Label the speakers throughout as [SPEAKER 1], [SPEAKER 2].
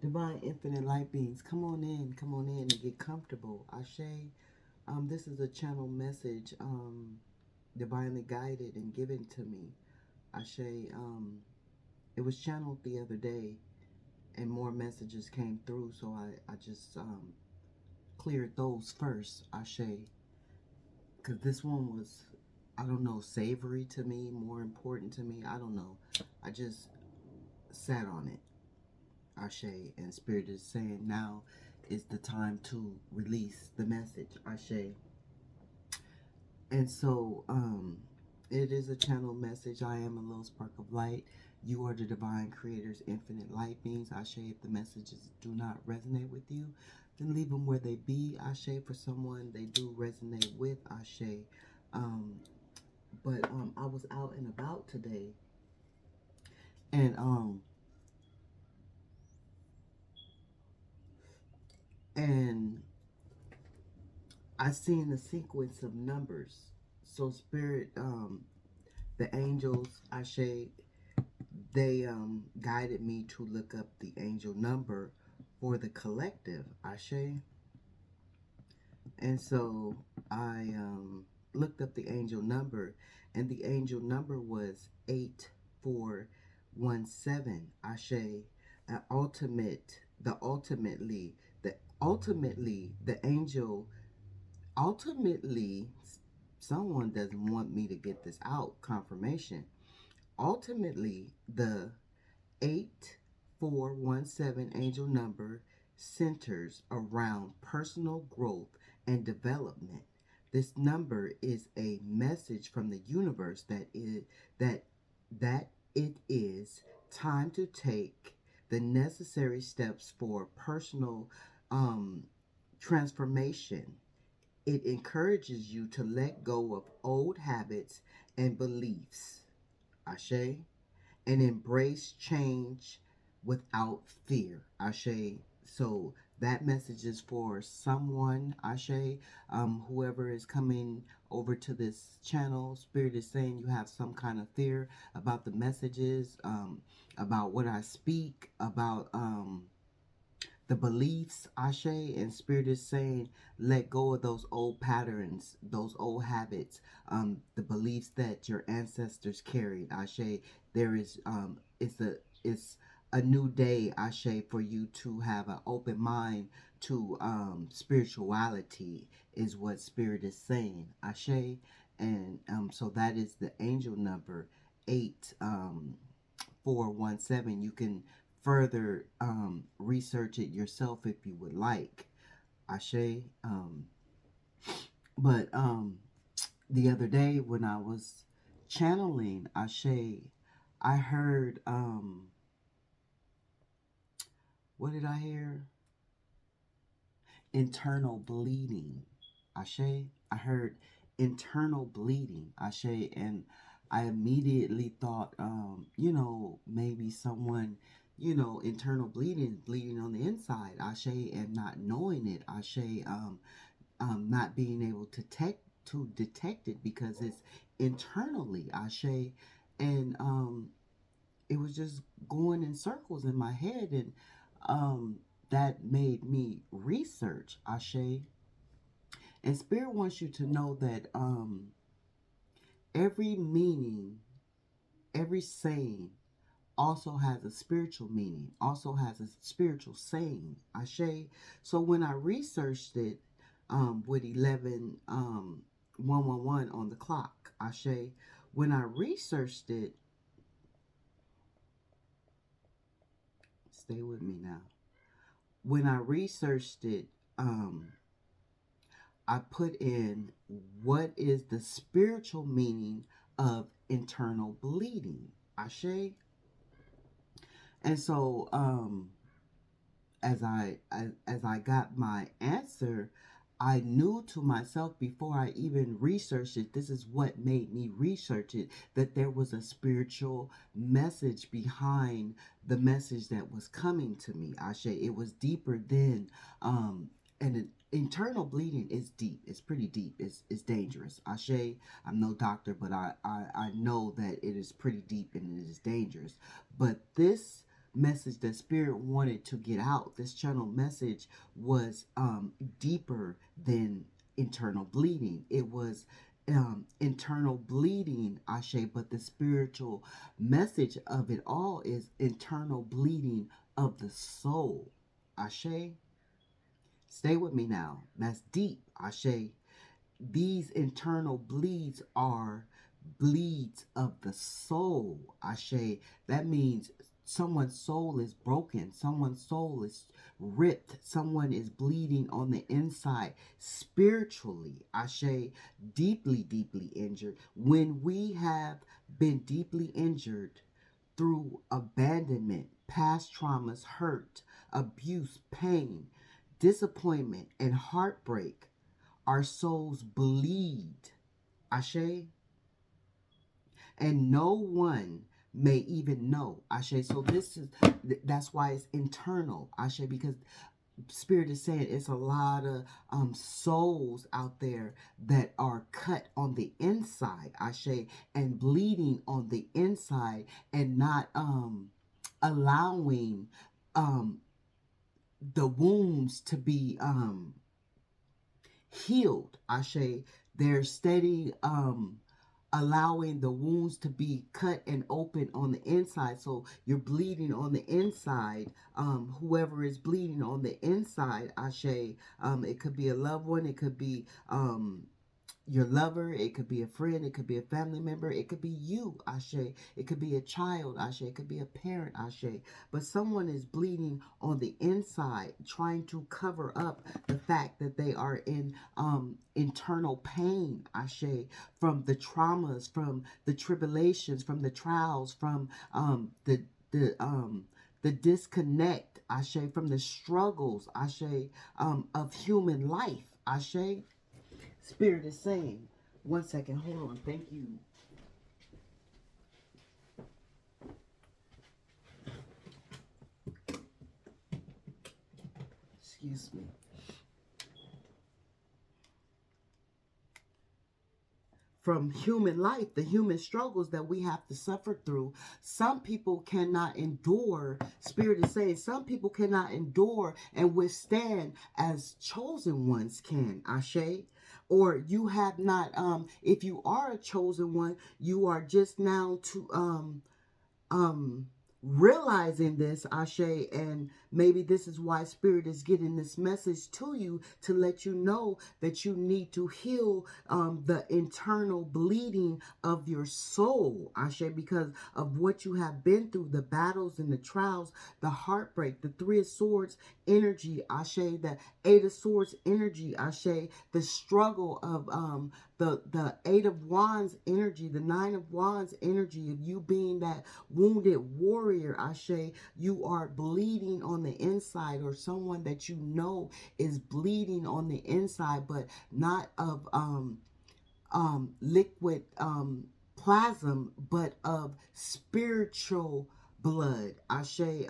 [SPEAKER 1] Divine Infinite Light Beings, come on in and get comfortable. Ashe, this is a channel message, divinely guided and given to me. Ashe, it was channeled the other day and more messages came through, so I just cleared those first. Ashe, because this one was, I don't know, savory to me, more important to me. I don't know. I just sat on it. Ashe, and Spirit is saying now is the time to release the message. Ashe. And so, it is a channel message. I am a little spark of light. You are the divine creator's infinite light beings. Ashe, if the messages do not resonate with you, then leave them where they be. Ashe, for someone they do resonate with. Ashe. Um, but I was out and about today, and and I seen a sequence of numbers. So Spirit, the angels, Ashe, they guided me to look up the angel number for the collective, Ashe. And so I looked up the angel number, and the angel number was 8417, Ashe. Ultimate, the angel, ultimately, someone doesn't want me to get this out, confirmation. Ultimately, the 8417 angel number centers around personal growth and development. This number is a message from the universe that that it is time to take the necessary steps for personal um, transformation. It encourages you to let go of old habits and beliefs. Ashe, and embrace change without fear. Ashe. So that message is for someone, Ashe, whoever is coming over to this channel. Spirit is saying you have some kind of fear about the messages, about what I speak, about the beliefs, Ashe, and Spirit is saying let go of those old patterns, those old habits, the beliefs that your ancestors carried, Ashe. There is it's a new day, Ashe, for you to have an open mind to spirituality is what Spirit is saying, Ashe. And so that is the angel number 8417. You can further research it yourself if you would like, Ashe. But the other day when I was channeling Ashe, I heard, what did I hear? Internal bleeding, Ashe. I heard internal bleeding, Ashe, and I immediately thought, maybe someone, internal bleeding on the inside, Ashe, and not knowing it, Ashe, not being able to detect it because it's internally, Ashe, and it was just going in circles in my head, and that made me research, Ashe. And Spirit wants you to know that every meaning, every saying also has a spiritual meaning, also has a spiritual saying, Ashe. So when I researched it with 111 on the clock, Ashe, when I researched it, stay with me now. When I researched it, I put in what is the spiritual meaning of internal bleeding, Ashe. And so as I got my answer, I knew to myself before I even researched it, this is what made me research it, that there was a spiritual message behind the message that was coming to me, Ashe. It was deeper than, and an internal bleeding is deep. It's pretty deep. It's dangerous. Ashe, I'm no doctor, but I know that it is pretty deep and it is dangerous. But this message that Spirit wanted to get out, this channel message, was deeper than internal bleeding. It was internal bleeding, Ashe, but the spiritual message of it all is internal bleeding of the soul. Ashe, stay with me now. That's deep, Ashe. These internal bleeds are bleeds of the soul, Ashe. That means someone's soul is broken, someone's soul is ripped, someone is bleeding on the inside spiritually, Ashe. Deeply, deeply injured. When we have been deeply injured through abandonment, past traumas, hurt, abuse, pain, disappointment, and heartbreak, our souls bleed, Ashe, and no one may even know, Ashe. So that's why it's internal, Ashe, because Spirit is saying it's a lot of souls out there that are cut on the inside, Ashe, and bleeding on the inside, and not allowing the wounds to be healed, Ashe. They're steady allowing the wounds to be cut and open on the inside. So you're bleeding on the inside. Whoever is bleeding on the inside, Ashe, it could be a loved one, it could be your lover, it could be a friend, it could be a family member, it could be you, Ashe, it could be a child, Ashe, it could be a parent, Ashe, but someone is bleeding on the inside, trying to cover up the fact that they are in internal pain, Ashe, from the traumas, from the tribulations, from the trials, from the disconnect, Ashe, from the struggles, Ashe, of human life, Ashe. Spirit is saying, one second, hold on, thank you. Excuse me. From human life, the human struggles that we have to suffer through, some people cannot endure. Spirit is saying some people cannot endure and withstand as chosen ones can, Ashe. Or you have not, if you are a chosen one, you are just now to realizing this, Ashe, and maybe this is why Spirit is getting this message to you, to let you know that you need to heal the internal bleeding of your soul, Ashe, because of what you have been through, the battles and the trials, the heartbreak, the Three of Swords energy, Ashe, the Eight of Swords energy, Ashe, the struggle of the Eight of Wands energy, the Nine of Wands energy of you being that wounded warrior, Ashe. You are bleeding on the inside, or someone that you know is bleeding on the inside, but not of liquid plasm, but of spiritual blood, Ashe.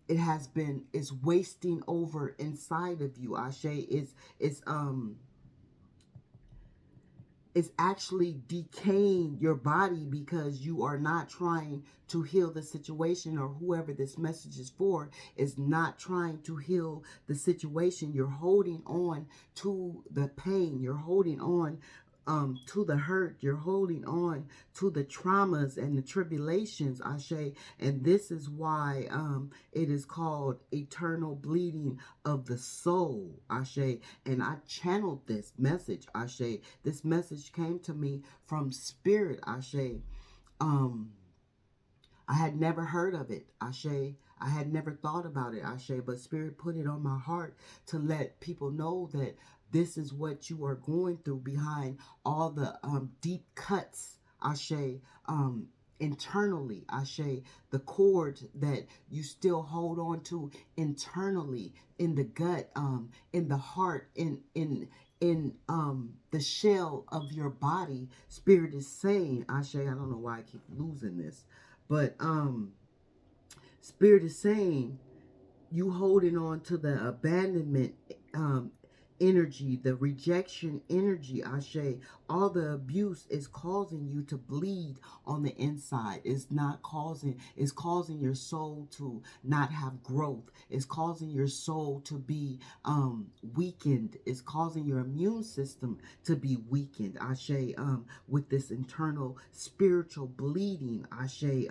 [SPEAKER 1] It has been, it's wasting over inside of you, Ashe. It's actually decaying your body because you are not trying to heal the situation, or whoever this message is for is not trying to heal the situation. You're holding on to the pain. You're holding on to the hurt. You're holding on to the traumas and the tribulations, Ashe. And this is why it is called eternal bleeding of the soul, Ashe. And I channeled this message, Ashe. This message came to me from Spirit, Ashe. I had never heard of it, Ashe. I had never thought about it, Ashe, but Spirit put it on my heart to let people know that this is what you are going through behind all the deep cuts, Ashe, internally, Ashe, the cord that you still hold on to internally, in the gut, in the heart, in the shell of your body. Spirit is saying, Ashe, I don't know why I keep losing this, but Spirit is saying you holding on to the abandonment energy, the rejection energy, Ashe, all the abuse is causing you to bleed on the inside. It's causing your soul to not have growth. It's causing your soul to be weakened. It's causing your immune system to be weakened, Ashe, with this internal spiritual bleeding, Ashe,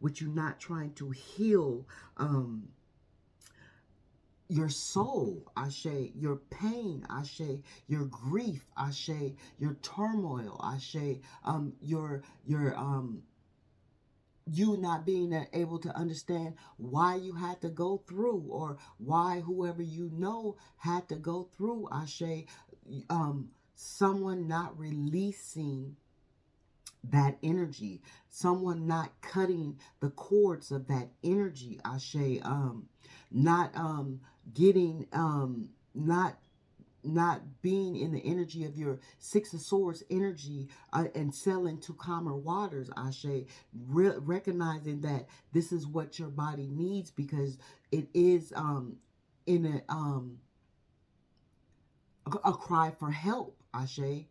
[SPEAKER 1] with you not trying to heal your soul, Ashe, your pain, Ashe, your grief, Ashe, your turmoil, Ashe, your you not being able to understand why you had to go through, or why whoever you know had to go through, Ashe, someone not releasing that energy, someone not cutting the cords of that energy, Ashe, not getting not being in the energy of your Six of Swords energy, and selling to calmer waters, Ashe, recognizing that this is what your body needs, because it is in a cry for help, Ashe.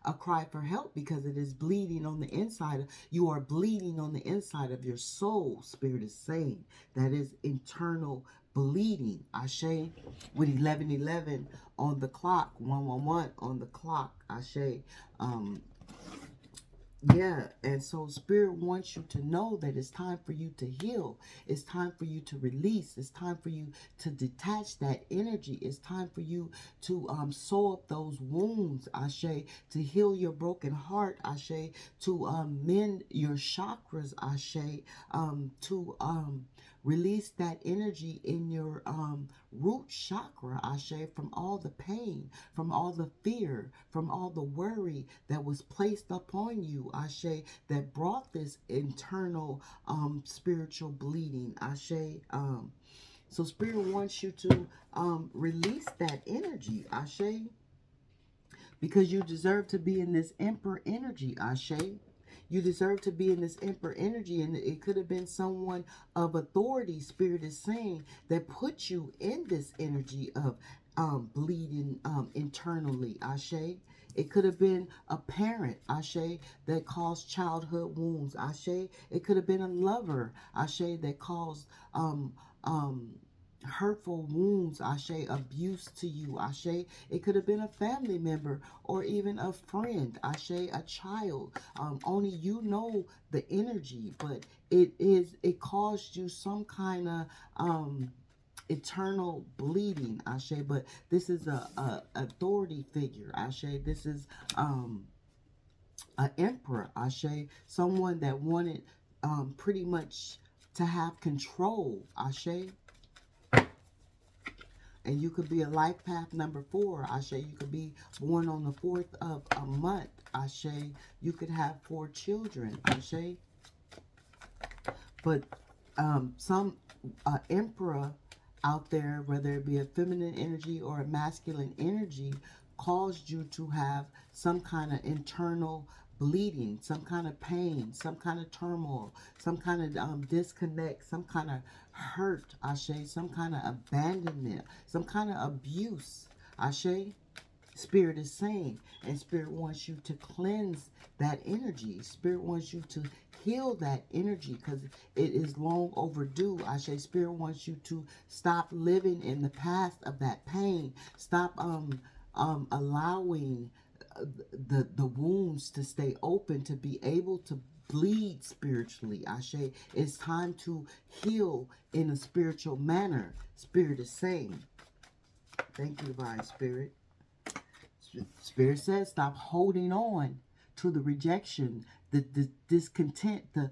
[SPEAKER 1] A cry for help, because it is bleeding on the inside. You are bleeding on the inside of your soul, Spirit is saying. That is internal bleeding, Ashe. With 11:11 on the clock, 111 on the clock, Ashe. Yeah, and so Spirit wants you to know that it's time for you to heal. It's time for you to release. It's time for you to detach that energy. It's time for you to sew up those wounds, Ashe, to heal your broken heart, Ashe, to mend your chakras, Ashe, to release that energy in your root chakra, Ashe, from all the pain, from all the fear, from all the worry that was placed upon you, Ashe, that brought this internal spiritual bleeding, Ashe. So Spirit wants you to release that energy, Ashe, because you deserve to be in this Emperor energy, Ashe. You deserve to be in this Emperor energy, and it could have been someone of authority, Spirit is saying, that put you in this energy of bleeding internally, Ashe. It could have been a parent, Ashe, that caused childhood wounds, Ashe. It could have been a lover, Ashe, that caused hurtful wounds, Ashe, abuse to you, Ashe. It could have been a family member, or even a friend, Ashe, a child. Only you know the energy, but it caused you some kind of eternal bleeding, Ashe. But this is a authority figure, Ashe. This is an emperor, Ashe. Someone that wanted pretty much to have control, Ashe. And you could be a life path number 4, Ashe. You could be born on the 4th of a month, Ashe. You could have 4 children, Ashe. But some emperor out there, whether it be a feminine energy or a masculine energy, caused you to have some kind of internal bleeding, some kind of pain, some kind of turmoil, some kind of disconnect, some kind of hurt, Ashe, some kind of abandonment, some kind of abuse, Ashe. Spirit is saying, and Spirit wants you to cleanse that energy. Spirit wants you to heal that energy, because it is long overdue. Ashe, Spirit wants you to stop living in the past of that pain. Stop allowing the wounds to stay open, to be able to bleed spiritually, Ashe. It's time to heal in a spiritual manner. Spirit is saying. Thank you, Divine Spirit. Spirit says stop holding on to the rejection, the discontent, the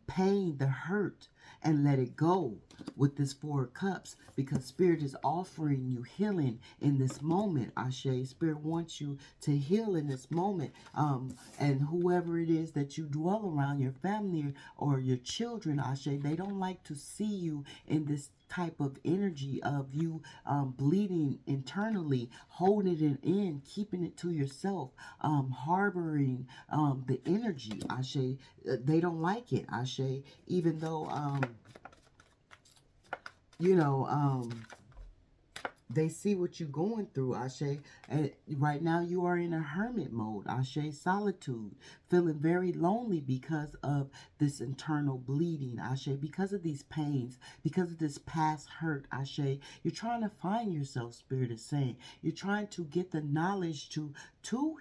[SPEAKER 1] pain, the hurt, and let it go with this 4 of Cups, because Spirit is offering you healing in this moment, Ashe. Spirit wants you to heal in this moment, and whoever it is that you dwell around, your family or your children, Ashe, they don't like to see you in this type of energy of you bleeding internally, holding it in, keeping it to yourself, harboring the energy, Ashe. They don't like it, Ashe, even though you know They see what you're going through, Ashe. And right now you are in a hermit mode, Ashe, solitude, feeling very lonely because of this internal bleeding, Ashe, because of these pains, because of this past hurt, Ashe. You're trying to find yourself, Spirit is saying. You're trying to get the knowledge to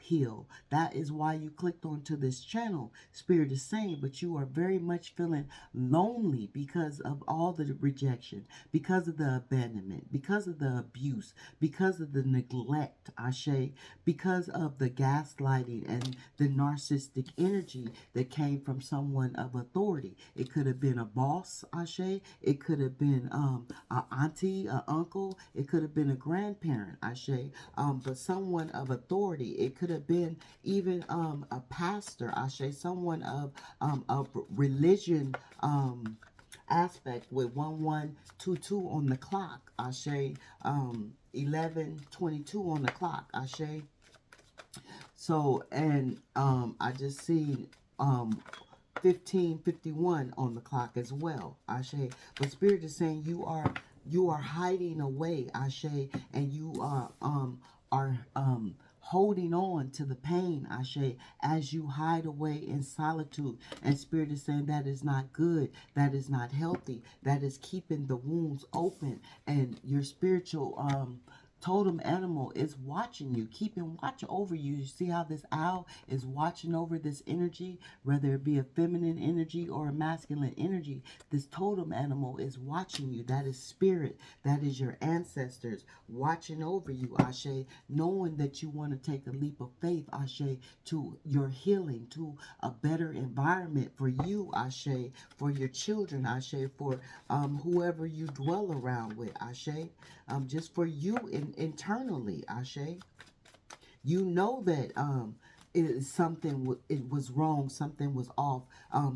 [SPEAKER 1] heal. That is why you clicked onto this channel, Spirit is saying, but you are very much feeling lonely because of all the rejection, because of the abandonment, because of the abuse, because of the neglect, Ashe, because of the gaslighting and the narcissistic energy that came from someone of authority. It could have been a boss, Ashe. It could have been an auntie, an uncle. It could have been a grandparent, Ashe. But someone of authority. It could have been even a pastor, Ashe. Someone of religion. Aspect with 1122 on the clock, Ashe. 1122 on the clock, Ashe. So, and I just seen 1551 on the clock as well, Ashe. But Spirit is saying you are hiding away, Ashe, and you are holding on to the pain, Ashe, as you hide away in solitude. And Spirit is saying that is not good, that is not healthy, that is keeping the wounds open, and your spiritual totem animal is watching you, keeping watch over you. You see how this owl is watching over this energy, whether it be a feminine energy or a masculine energy. This totem animal is watching you. That is spirit. That is your ancestors watching over you, Ashe, knowing that you want to take a leap of faith, Ashe, to your healing, to a better environment for you, Ashe, for your children, Ashe, for whoever you dwell around with, Ashe, just for you internally, Ashe. You know that it was wrong, something was off,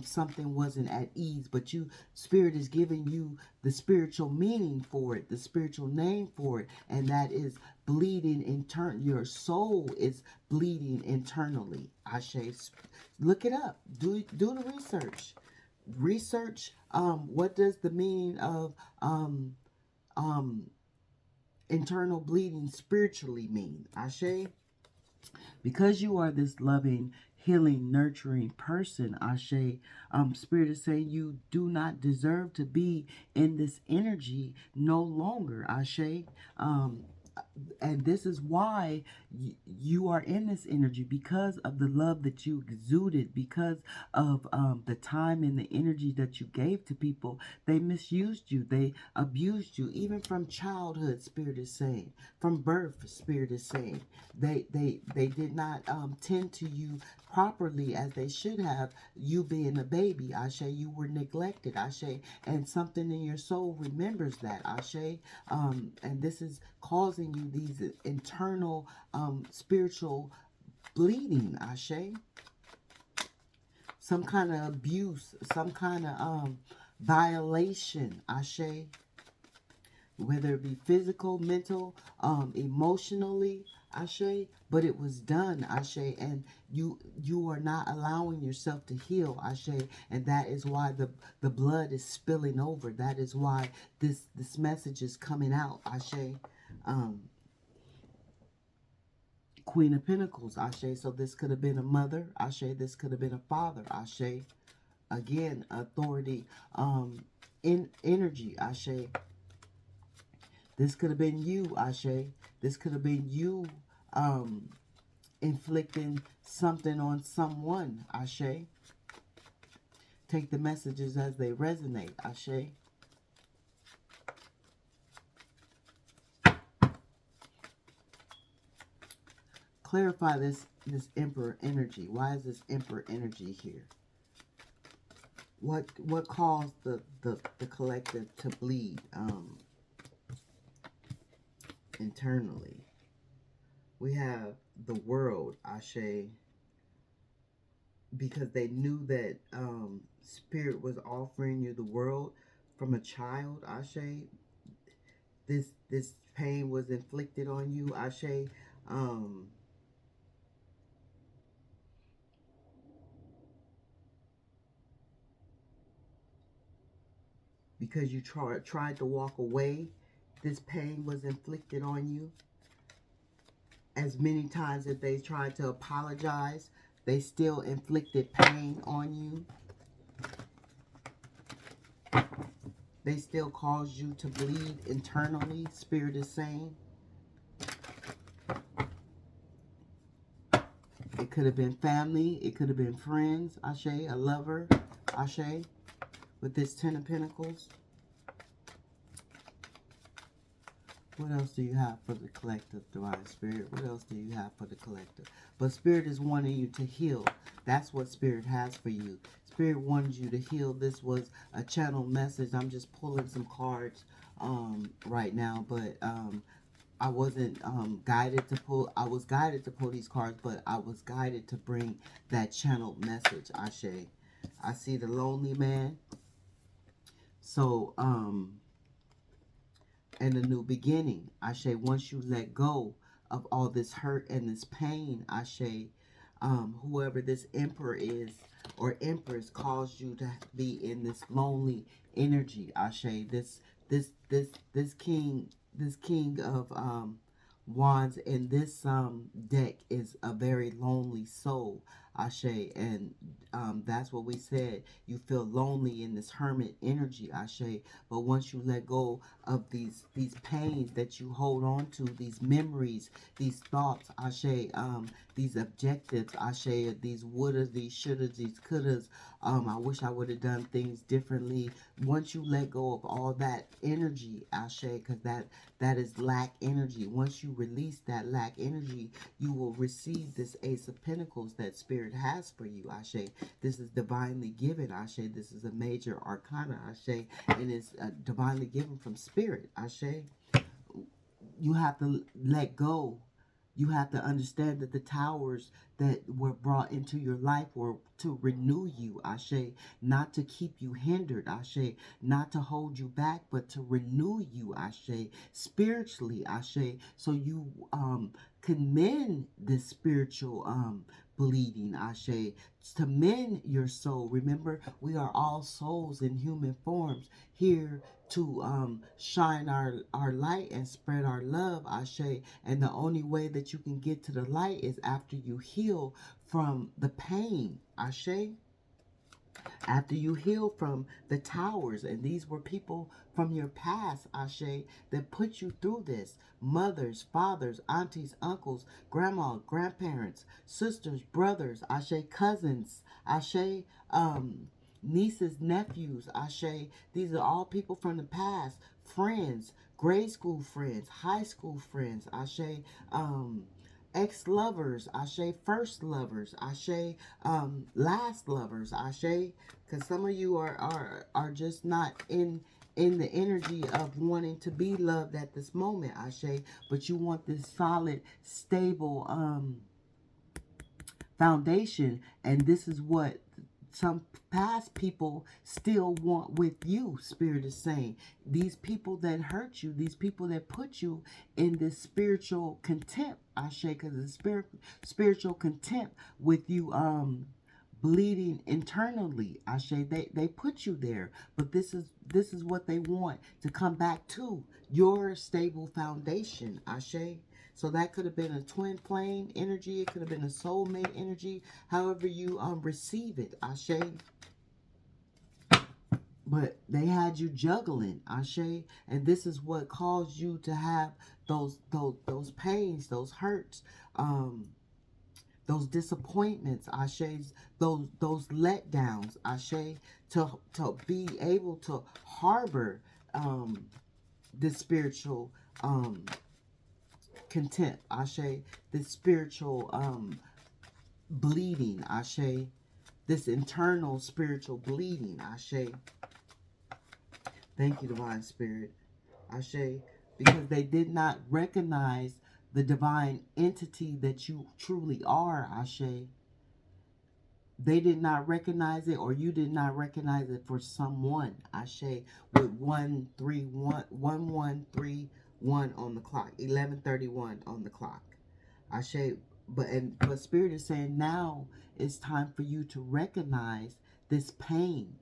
[SPEAKER 1] something wasn't at ease, but Spirit is giving you the spiritual meaning for it, the spiritual name for it, and that is bleeding intern. Your soul is bleeding internally, Ashe. Look it up. Do the research. Research. What does the meaning of um internal bleeding spiritually mean, Ashe? Because you are this loving, healing, nurturing person, Ashe, Spirit is saying you do not deserve to be in this energy no longer, Ashe. Um, and this is why you are in this energy, because of the love that you exuded, because of the time and the energy that you gave to people. They misused you, they abused you, even from childhood, Spirit is saying, from birth, Spirit is saying. They did not tend to you properly as they should have. You being a baby, Ashe, you were neglected, Ashe, and something in your soul remembers that, Ashe. And this is causing you these internal spiritual bleeding, Ashe. Some kind of abuse, some kind of violation, Ashe. Whether it be physical, mental, emotionally, Ashe, but it was done, Ashe, and you are not allowing yourself to heal, Ashe, and that is why the blood is spilling over. That is why this message is coming out, Ashe. Queen of Pentacles, Ashe. So this could have been a mother, Ashe. This could have been a father, Ashe. Again, authority, in energy, Ashe. This could have been you, Ashe. This could have been you inflicting something on someone, Ashe. Take the messages as they resonate, Ashe. Clarify this Emperor energy. Why is this Emperor energy here? What caused the collective to bleed internally? We have the world, Ashe, because they knew that Spirit was offering you the world from a child, Ashe. This pain was inflicted on you, Ashe. Because you tried to walk away this pain was inflicted on you. As many times as they tried to apologize, they still inflicted pain on you. They still caused you to bleed internally, Spirit is saying. It could have been family. It could have been friends, Ashe, a lover, Ashe, with this Ten of Pentacles. What else do you have for the collective, Divine Spirit? What else do you have for the collective? But Spirit is wanting you to heal. That's what Spirit has for you. Spirit wanted you to heal. This was a channel message. I'm just pulling some cards right now, but I wasn't guided to pull. I was guided to pull these cards, but I was guided to bring that channeled message, Ashe. I see the lonely man. So, and a new beginning, Ashe. Once you let go of all this hurt and this pain, Ashe, whoever this emperor is or empress caused you to be in this lonely energy, Ashe. This king of wands in this deck is a very lonely soul, Ashe, and that's what we said. You feel lonely in this hermit energy, Ashe. But once you let go of these pains that you hold on to, these memories, these thoughts, Ashe, these objectives, Ashe, these wouldas, these shouldas, these couldas, I wish I would have done things differently. Once you let go of all that energy, Ashe, because that is lack energy. Once you release that lack energy, you will receive this Ace of Pentacles that Spirit has for you, Ashe. This is divinely given, Ashe. This is a major arcana, Ashe, and it's divinely given from Spirit, Ashe. You have to let go. You have to understand that the towers that were brought into your life were to renew you, Ashe, not to keep you hindered, Ashe, not to hold you back, but to renew you, Ashe, spiritually, Ashe, so you can mend this spiritual bleeding, Ashe, to mend your soul. Remember, we are all souls in human forms here to shine our light and spread our love, Ashe. And the only way that you can get to the light is after you heal from the pain, Ashe. After you heal from the towers, and these were people from your past, Ashe, that put you through this. Mothers, fathers, aunties, uncles, grandma, grandparents, sisters, brothers, Ashe, cousins, Ashe, nieces, nephews, Ashe. These are all people from the past. Friends, grade school friends, high school friends, Ashe, ex-lovers, Ashe, first lovers, Ashe, last lovers, Ashe, because some of you are just not in the energy of wanting to be loved at this moment, Ashe, but you want this solid, stable foundation, and this is what some past people still want with you, Spirit is saying. These people that hurt you, these people that put you in this spiritual contempt, Ashe, because the spiritual contempt with you bleeding internally, Ashe, they put you there, but this is what they want to come back to, your stable foundation, Ashe. So that could have been a twin flame energy. It could have been a soulmate energy. However you receive it, Ashe. But they had you juggling, Ashe. And this is what caused you to have those pains, those hurts, those disappointments, Ashe, those letdowns, Ashe, to be able to harbor this spiritual contempt, Ashe, this spiritual bleeding, Ashe, this internal spiritual bleeding, Ashe. Thank you, Divine Spirit, Ashe, because they did not recognize the divine entity that you truly are, Ashe. They did not recognize it, or you did not recognize it for someone, Ashe, with 1131 on the clock, 11:31 on the clock, Ashe. But Spirit is saying now it's time for you to recognize this pain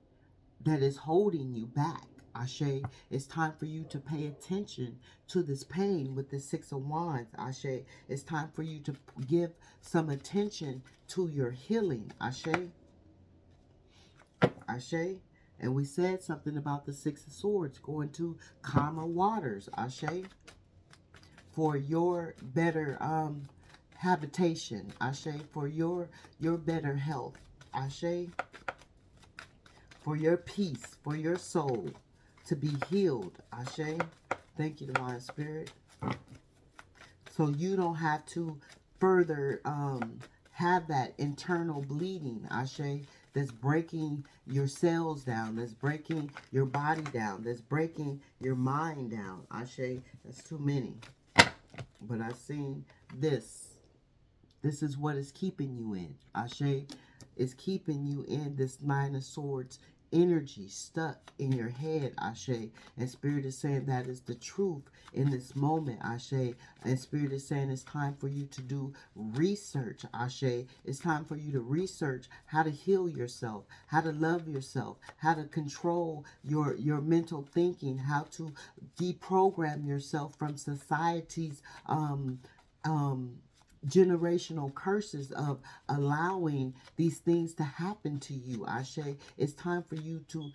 [SPEAKER 1] that is holding you back, Ashe, it's time for you to pay attention to this pain with the Six of Wands. Ashe, it's time for you to give some attention to your healing. Ashe, Ashe. And we said something about the Six of Swords going to calmer waters. Ashe, for your better habitation. Ashe, for your better health. Ashe, for your peace, for your soul to be healed. Ashe. Thank you, Divine Spirit. So you don't have to further have that internal bleeding, Ashe, that's breaking your cells down, that's breaking your body down, that's breaking your mind down. Ashe, that's too many. But I've seen this. This is what is keeping you in. Ashe is keeping you in this Nine of Swords energy stuck in your head, Ashe. And Spirit is saying that is the truth in this moment, Ashe. And Spirit is saying it's time for you to do research, Ashe. It's time for you to research how to heal yourself, how to love yourself, how to control your mental thinking, how to deprogram yourself from society's generational curses of allowing these things to happen to you, Ashe. It's time for you to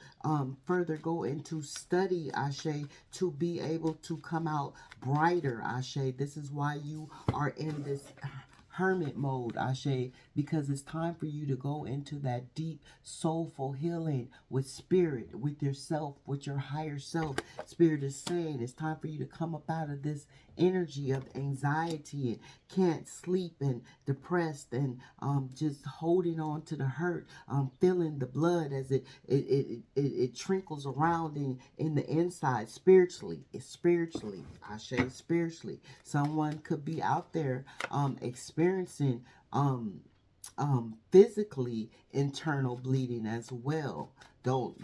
[SPEAKER 1] further go into study, Ashe, to be able to come out brighter, Ashe. This is why you are in this hermit mode, Ashe, because it's time for you to go into that deep, soulful healing with spirit, with yourself, with your higher self. Spirit is saying it's time for you to come up out of this energy of anxiety and can't sleep and depressed and just holding on to the hurt, feeling the blood as it trickles around in the inside spiritually. It's spiritually, Ashe, spiritually. Someone could be out there experiencing physically internal bleeding as well. Don't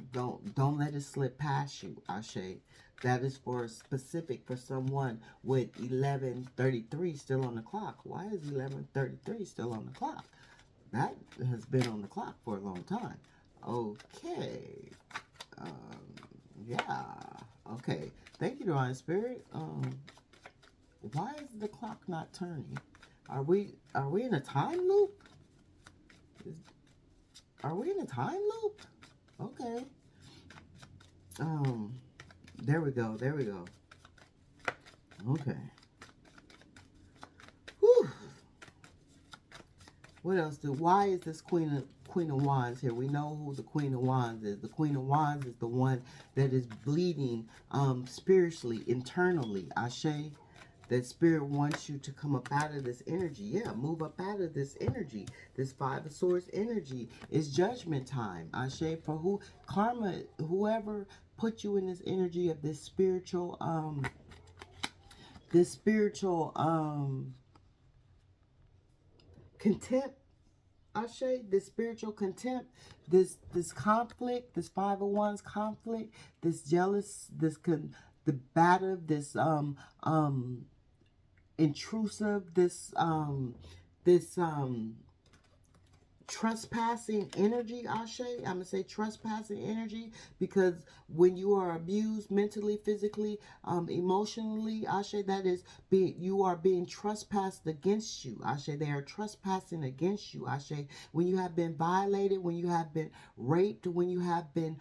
[SPEAKER 1] let it slip past you, Ashe. That is for specific for someone with 11:33 still on the clock. Why is 11:33 still on the clock? That has been on the clock for a long time. Okay. Yeah. Okay. Thank you, Divine Spirit. Why is the clock not turning? Are we in a time loop? Are we in a time loop? Okay. There we go. There we go. Okay. Whew. What else? Why is this Queen of Wands here? We know who the Queen of Wands is. The Queen of Wands is the one that is bleeding spiritually, internally. Ashe. That Spirit wants you to come up out of this energy. Yeah, move up out of this energy. This Five of Swords energy is judgment time. Ashe, for who karma, whoever put you in this energy of this spiritual contempt. Ashe, this spiritual contempt, this conflict, this Five of Wands conflict, this jealous, the combative, this intrusive, this trespassing energy, Ashe. I'm going to say trespassing energy, because when you are abused mentally, physically, emotionally, Ashe, that is, you are being trespassed against you, Ashe. They are trespassing against you, Ashe. When you have been violated, when you have been raped, when you have been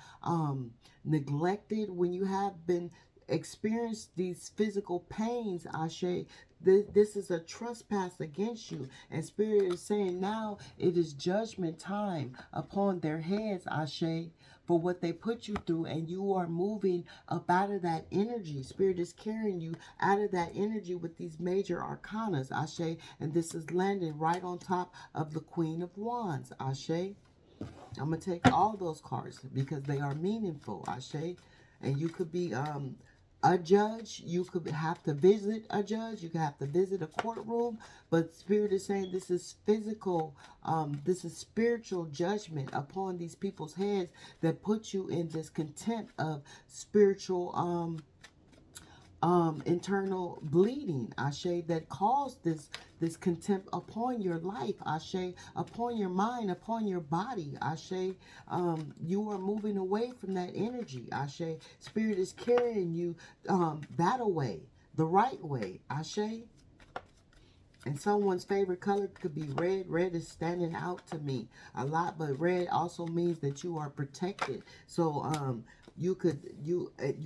[SPEAKER 1] neglected, when you have been experienced these physical pains, Ashe, this is a trespass against you. And Spirit is saying now it is judgment time upon their heads, Ashe, for what they put you through. And you are moving up out of that energy. Spirit is carrying you out of that energy with these major arcanas, Ashe. And this is landing right on top of the Queen of Wands, Ashe. I'm going to take all those cards because they are meaningful, Ashe. And you could be a judge. You could have to visit a judge. You could have to visit a courtroom. But Spirit is saying this is physical. This is spiritual judgment upon these people's heads that put you in this contempt of spiritual internal bleeding, Ashe, that caused this contempt upon your life, Ashe, upon your mind, upon your body, Ashe. You are moving away from that energy, Ashe. Spirit is carrying you that way, the right way, Ashe. And someone's favorite color could be red. Red is standing out to me a lot, but red also means that you are protected. So you're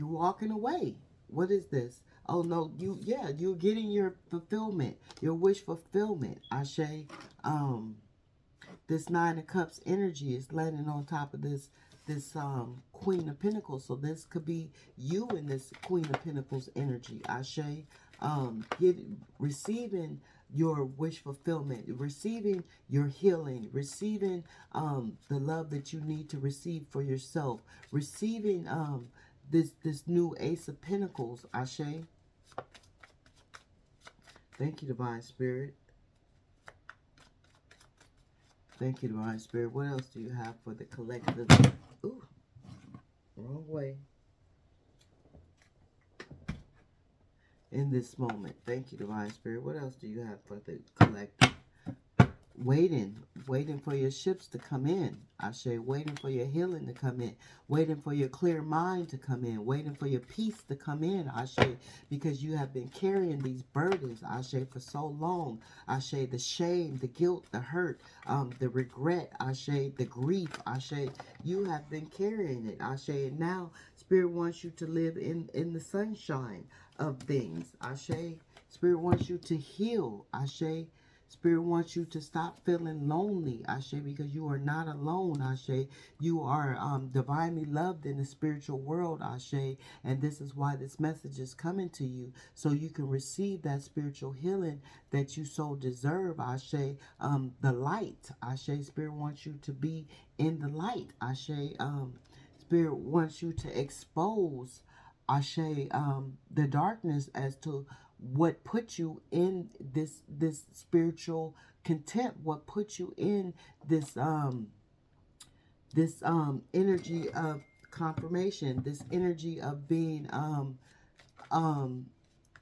[SPEAKER 1] walking away. What is this? Oh no, you're getting your fulfillment, your wish fulfillment. Ashe. This Nine of Cups energy is landing on top of this Queen of Pentacles. So this could be you in this Queen of Pentacles energy. Ashe. Receiving your wish fulfillment, receiving your healing, receiving the love that you need to receive for yourself, receiving this new Ace of Pentacles. Ashe. Thank you, Divine Spirit. Thank you, Divine Spirit. What else do you have for the collective? Ooh, wrong way. In this moment. Thank you, Divine Spirit. What else do you have for the collective? Waiting for your ships to come in. Ashe, waiting for your healing to come in. Waiting for your clear mind to come in. Waiting for your peace to come in. Ashe, because you have been carrying these burdens, Ashe, for so long. Ashe, the shame, the guilt, the hurt, the regret, Ashe, the grief, Ashe. You have been carrying it, Ashe. And now Spirit wants you to live in the sunshine of things, Ashe. Spirit wants you to heal, Ashe. Spirit wants you to stop feeling lonely, Ashe, because you are not alone, Ashe. You are divinely loved in the spiritual world, Ashe. And this is why this message is coming to you, so you can receive that spiritual healing that you so deserve, Ashe. The light, Ashe. Spirit wants you to be in the light, Ashe. Spirit wants you to expose, Ashe, the darkness as to what put you in this spiritual contempt, what put you in this energy of confirmation, this energy of being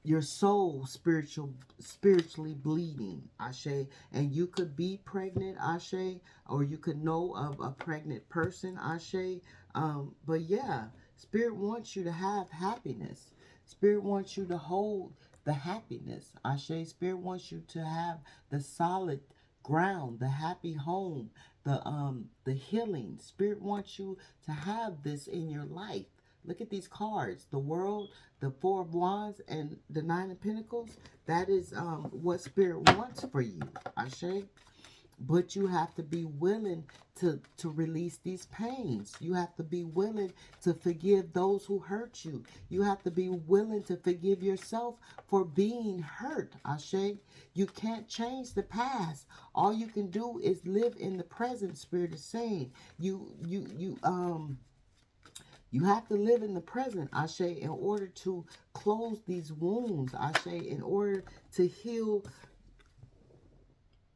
[SPEAKER 1] your soul spiritually bleeding, Ashe. And you could be pregnant, Ashe, or you could know of a pregnant person, Ashe. But yeah, Spirit wants you to have happiness. Spirit wants you to hold the happiness, Ashe. Spirit wants you to have the solid ground, the happy home, the healing. Spirit wants you to have this in your life. Look at these cards. The World, the Four of Wands, and the Nine of Pentacles. That is what Spirit wants for you, Ashe. But you have to be willing to release these pains. You have to be willing to forgive those who hurt you. You have to be willing to forgive yourself for being hurt, Ashe. You can't change the past. All you can do is live in the present, Spirit is saying. You have to live in the present, Ashe, in order to close these wounds, Ashe, in order to heal.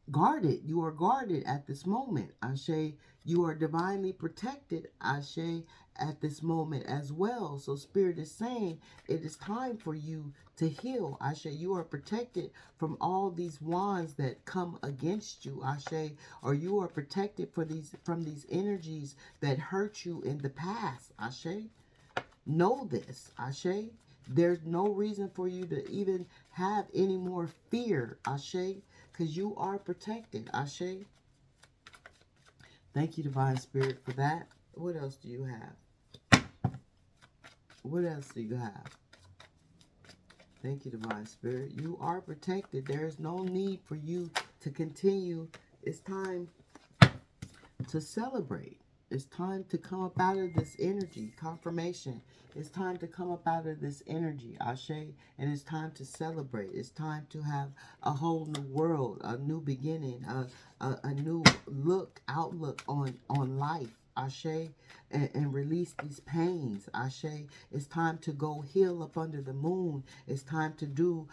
[SPEAKER 1] Guarded. You are guarded at this moment, Ashe. You are divinely protected, Ashe, at this moment as well. So Spirit is saying it is time for you to heal, Ashe. You are protected from all these wands that come against you, Ashe. Or you are protected from these energies that hurt you in the past, Ashe. Know this, Ashe. There's no reason for you to even have any more fear, Ashe, because you are protected, Ashe. Thank you, Divine Spirit, for that. What else do you have? What else do you have? Thank you, Divine Spirit. You are protected. There is no need for you to continue. It's time to celebrate. It's time to come up out of this energy, confirmation. It's time to come up out of this energy, Ashe, and it's time to celebrate. It's time to have a whole new world, a new beginning, a new outlook on life, Ashe, and release these pains, Ashe. It's time to go heal up under the moon. It's time to do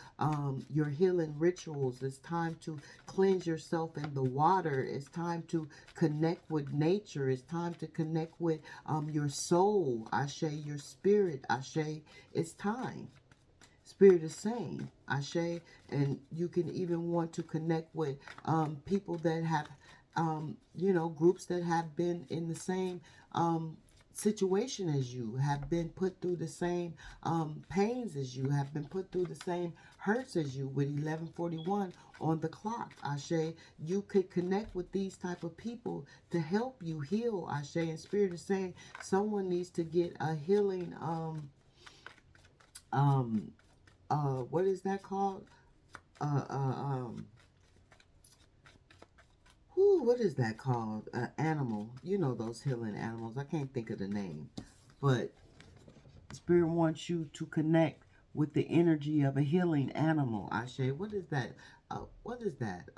[SPEAKER 1] your healing rituals. It's time to cleanse yourself in the water. It's time to connect with nature. It's time to connect with your soul, Ashe, your spirit, Ashe. It's time. Spirit is saying, Ashe, and you can even want to connect with people that have, groups that have been in the same um, situation as you, have been put through the same pains as you, have been put through the same hurts as you with 1141 on the clock. Ashe, you could connect with these type of people to help you heal. Ashe, and Spirit is saying someone needs to get a healing um what is that called? Uh, uh, um, what is that called? Animal. You know those healing animals. I can't think of the name, but Spirit wants you to connect with the energy of a healing animal. Ashe, what is that? What is that?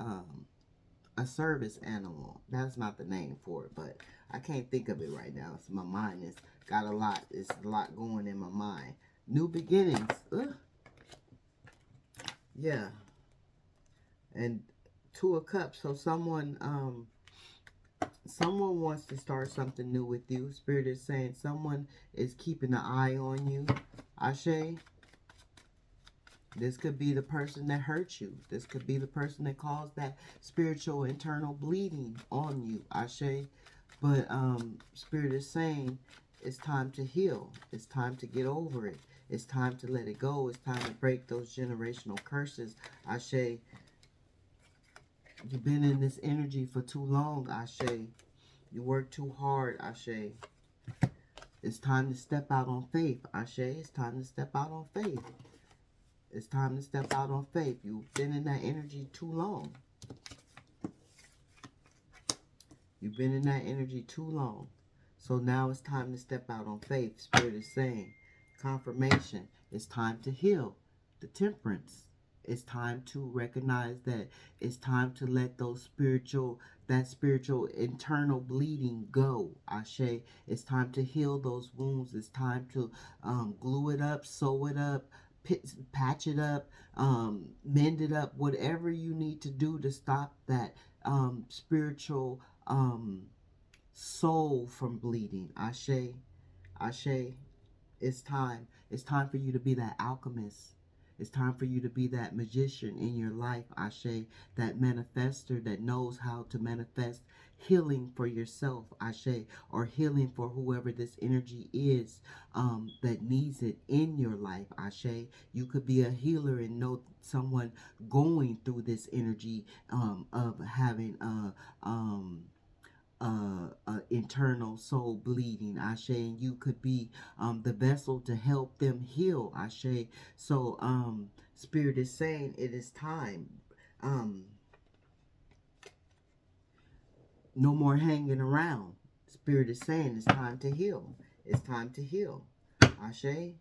[SPEAKER 1] A service animal. That's not the name for it, but I can't think of it right now. So my mind is got a lot. It's a lot going in my mind. New beginnings. Ugh. Yeah, and Two of Cups. So someone wants to start something new with you. Spirit is saying someone is keeping an eye on you. Ashe, this could be the person that hurt you. This could be the person that caused that spiritual internal bleeding on you. Ashe. But Spirit is saying it's time to heal. It's time to get over it. It's time to let it go. It's time to break those generational curses. Ashe. You've been in this energy for too long, Ashe. You work too hard, Ashe. It's time to step out on faith, Ashe. It's time to step out on faith. It's time to step out on faith. You've been in that energy too long. You've been in that energy too long. So now it's time to step out on faith. Spirit is saying, confirmation. It's time to heal. The temperance. It's time to recognize that it's time to let that spiritual internal bleeding go. Ashe. It's time to heal those wounds. It's time to glue it up, sew it up, patch it up, mend it up, whatever you need to do to stop that spiritual soul from bleeding. Ashe. Ashe. It's time. It's time for you to be that alchemist. It's time for you to be that magician in your life, Ashe, that manifester that knows how to manifest healing for yourself, Ashe, or healing for whoever this energy is that needs it in your life, Ashe. You could be a healer and know someone going through this energy of having internal soul bleeding, Ashe, and you could be the vessel to help them heal, Ashe. So Spirit is saying it is time. um no more hanging around. Spirit is saying it's time to heal. It's time to heal, Ashe.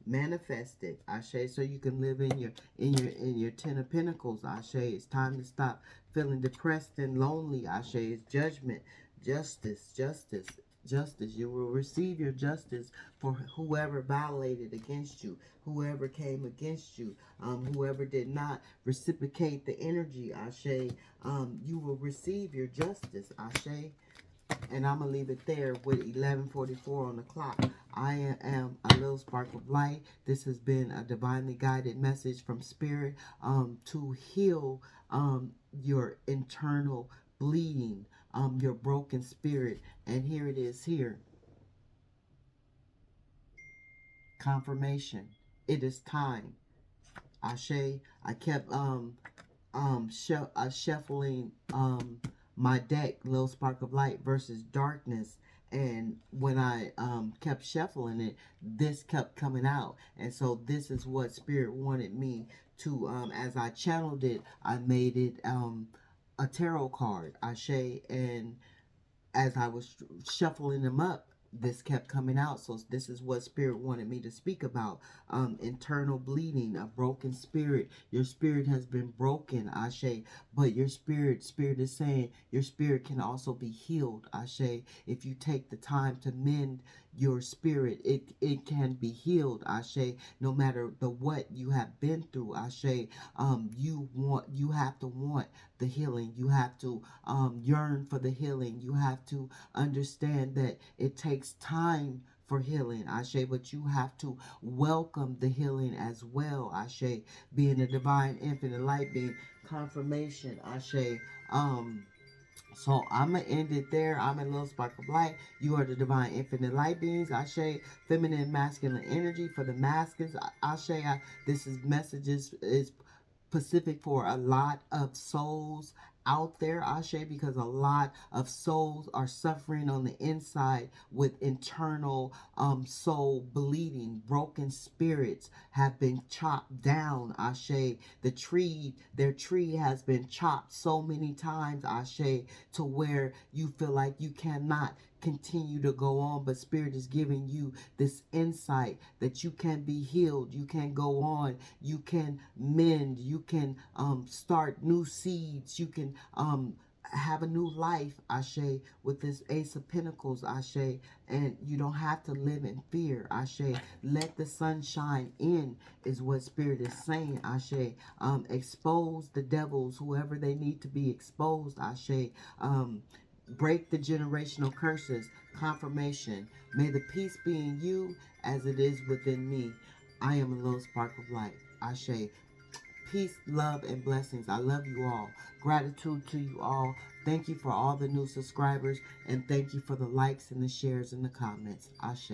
[SPEAKER 1] Manifest it, Ashe, so you can live in your 10 of Pentacles, Ashe. It's time to stop feeling depressed and lonely, Ashe. It's judgment, justice. You will receive your justice for whoever violated against you, whoever came against you, whoever did not reciprocate the energy, Ashe. You will receive your justice, Ashe. And I'm going to leave it there with 11:44 on the clock. I am a little spark of light. This has been a divinely guided message from Spirit to heal your internal bleeding, your broken spirit. And here it is here. Confirmation. It is time. Ashe. I kept shuffling my deck, Little Spark of Light versus Darkness, and when I kept shuffling it, this kept coming out, and so this is what Spirit wanted me to as I channeled it, I made it a tarot card, Ashe. And as I was shuffling them up, this kept coming out. So this is what Spirit wanted me to speak about. Internal bleeding, a broken spirit. Your spirit has been broken, Ashe. But your spirit is saying your spirit can also be healed, Ashe. If you take the time to mend your spirit, it can be healed, Ashe. No matter the what you have been through, Ashe. You have to want the healing. You have to yearn for the healing. You have to understand that it takes time for healing, Ashe, but you have to welcome the healing as well, Ashe, being the divine infinite light being, confirmation, Ashe. So I'm gonna end it there. I'm a little spark of light. You are the divine infinite light beings. Ashe, feminine, masculine energy for the masculines. Ashe, this is messages is specific for a lot of souls out there, Ashe, because a lot of souls are suffering on the inside with internal soul bleeding. Broken spirits have been chopped down, Ashe. Their tree has been chopped so many times, Ashe, to where you feel like you cannot continue to go on, but Spirit is giving you this insight that you can be healed, you can go on, you can mend, you can start new seeds, you can have a new life, Ashe, with this Ace of Pentacles, Ashe, and you don't have to live in fear, Ashe. Let the sun shine in is what Spirit is saying, Ashe. Expose the devils, whoever they need to be exposed, Ashe. Break the generational curses, confirmation. May the peace be in you as it is within me. I am a little spark of light, Ashe. Peace, love, and blessings. I love you all. Gratitude to you all. Thank you for all the new subscribers, and thank you for the likes and the shares and the comments. Ashe.